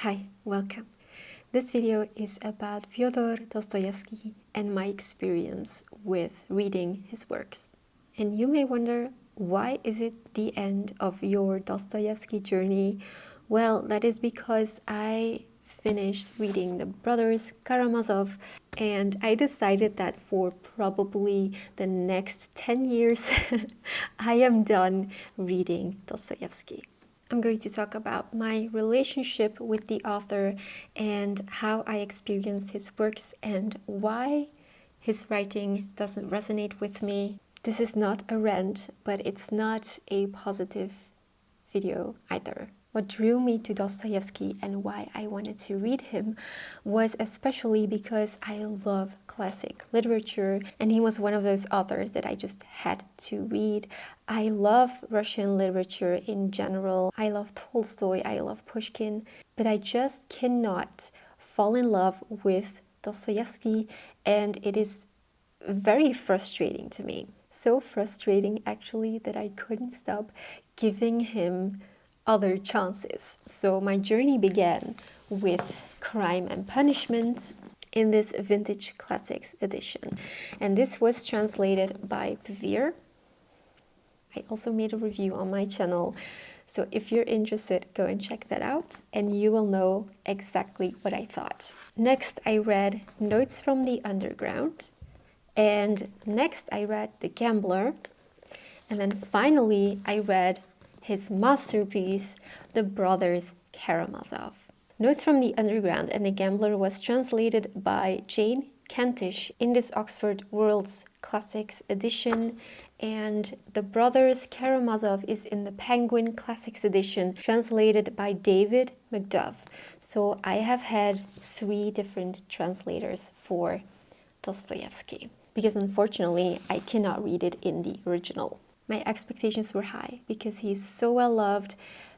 Hi, welcome. This video is about Fyodor Dostoevsky and my experience with reading his works. And you may wonder, why is it the end of your Dostoevsky journey? Well, that is because I finished reading the brothers Karamazov, and I decided that for probably the next 10 years I am done reading Dostoevsky. I'm going to talk about my relationship with the author and how I experienced his works and why his writing doesn't resonate with me. This is not a rant, but it's not a positive video either. What drew me to Dostoevsky and why I wanted to read him was especially because I love classic literature, and he was one of those authors that I just had to read. I love Russian literature in general. I love Tolstoy, I love Pushkin, but I just cannot fall in love with Dostoevsky, and it is very frustrating to me. So frustrating actually that I couldn't stop giving him other chances. So my journey began with Crime and Punishment in this vintage classics edition. And this was translated by Pevere. I also made a review on my channel. So if you're interested, go and check that out and you will know exactly what I thought. Next, I read Notes from the Underground. And next I read The Gambler. And then finally I read his masterpiece, The Brothers Karamazov. Notes from the Underground and The Gambler was translated by Jane Kentish in this Oxford World's Classics edition, and The Brothers Karamazov is in the Penguin Classics edition, translated by David McDuff. So I have had 3 different translators for Dostoevsky, because unfortunately I cannot read it in the original. My expectations were high because he is so well loved,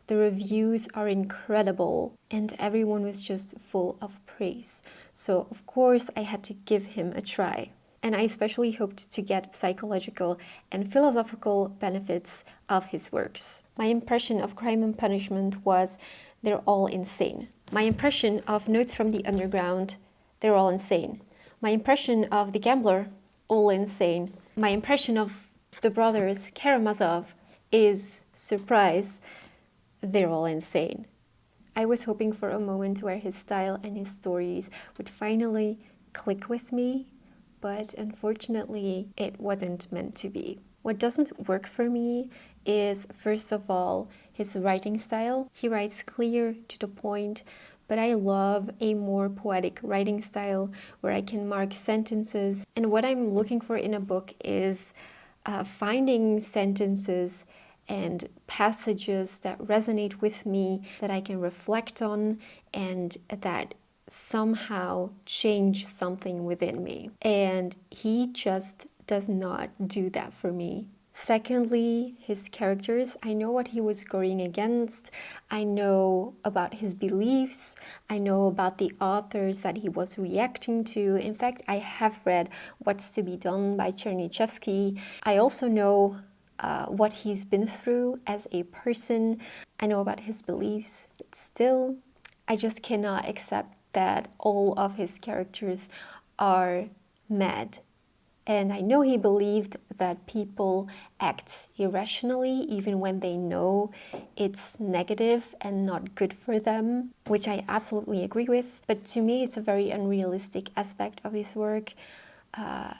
the reviews are incredible, and everyone was just full of praise. So of course I had to give him a try. And I especially hoped to get psychological and philosophical benefits of his works. My impression of Crime and Punishment was they're all insane. My impression of Notes from the Underground, they're all insane. My impression of The Gambler, all insane. My impression of The Brothers Karamazov is, surprise, they're all insane. I was hoping for a moment where his style and his stories would finally click with me, but unfortunately it wasn't meant to be. What doesn't work for me is, first of all, his writing style. He writes clear, to the point, but I love a more poetic writing style where I can mark sentences. And what I'm looking for in a book is finding sentences and passages that resonate with me, that I can reflect on, and that somehow change something within me. And he just does not do that for me. Secondly, his characters. I know what he was going against. I know about his beliefs. I know about the authors that he was reacting to. In fact, I have read What's to Be Done by Chernyshevsky. I also know what he's been through as a person. I know about his beliefs. But still, I just cannot accept that all of his characters are mad. And I know he believed that people act irrationally even when they know it's negative and not good for them, which I absolutely agree with. But to me, it's a very unrealistic aspect of his work.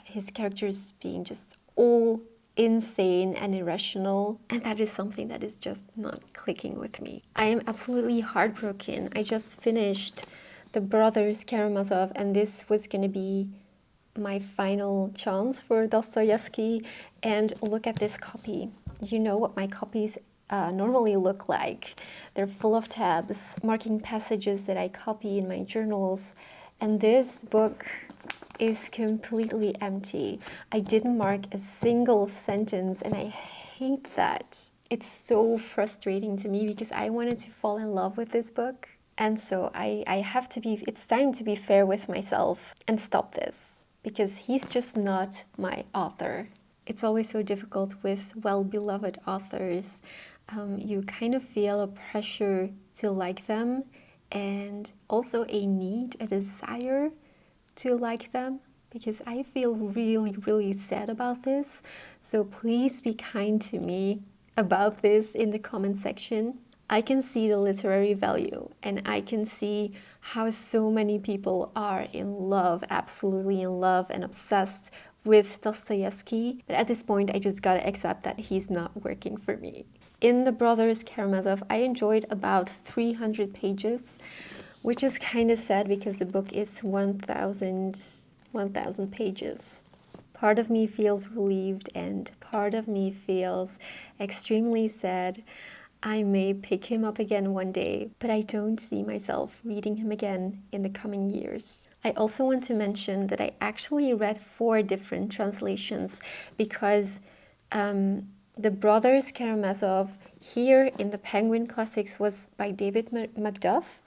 His characters being just all insane and irrational, and that is something that is just not clicking with me. I am absolutely heartbroken. I just finished The Brothers Karamazov, and this was going to be my final chance for Dostoevsky. And look at this copy. You know what my copies normally look like. They're full of tabs marking passages that I copy in my journals, and this book is completely empty. I didn't mark a single sentence, and I hate that. It's so frustrating to me because I wanted to fall in love with this book. And so I have to be, it's time to be fair with myself and stop this, because he's just not my author. It's always so difficult with well-beloved authors. You kind of feel a pressure to like them, and also a need, a desire to like them, because I feel really, really sad about this. So please be kind to me about this in the comment section. I can see the literary value, and I can see how so many people are in love, absolutely in love and obsessed with Dostoevsky. But at this point, I just gotta accept that he's not working for me. In The Brothers Karamazov, I enjoyed about 300 pages, which is kind of sad because the book is 1,000 pages. Part of me feels relieved and part of me feels extremely sad. I may pick him up again one day, but I don't see myself reading him again in the coming years. I also want to mention that I actually read 4 different translations because The Brothers Karamazov here in the Penguin Classics was by David Macduff,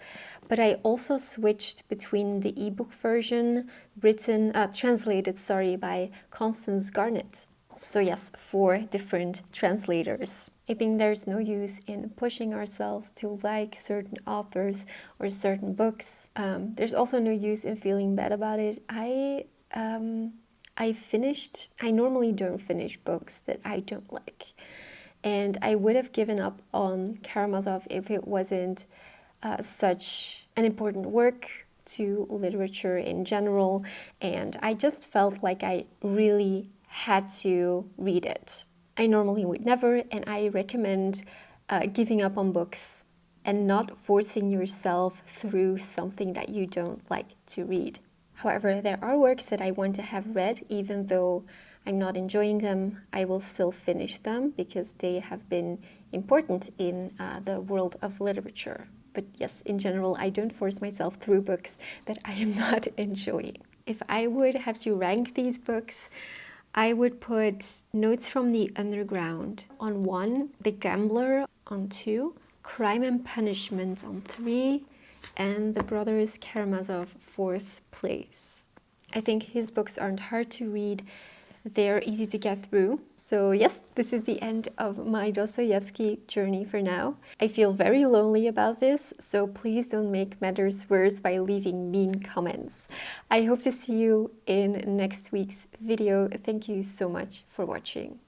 but I also switched between the ebook version translated by Constance Garnett. So yes, 4 different translators. I think there's no use in pushing ourselves to like certain authors or certain books. There's also no use in feeling bad about it. I normally don't finish books that I don't like. And I would have given up on Karamazov if it wasn't such an important work to literature in general. And I just felt like I really had to read it. I normally would never, and I recommend giving up on books and not forcing yourself through something that you don't like to read. However, there are works that I want to have read, even though I'm not enjoying them. I will still finish them because they have been important in the world of literature. But yes, in general, I don't force myself through books that I am not enjoying. If I would have to rank these books, I would put Notes from the Underground on 1, The Gambler on 2, Crime and Punishment on 3, and The Brothers Karamazov 4th place. I think his books aren't hard to read. They're easy to get through. So yes, this is the end of my Dostoevsky journey for now. I feel very lonely about this, so please don't make matters worse by leaving mean comments. I hope to see you in next week's video. Thank you so much for watching.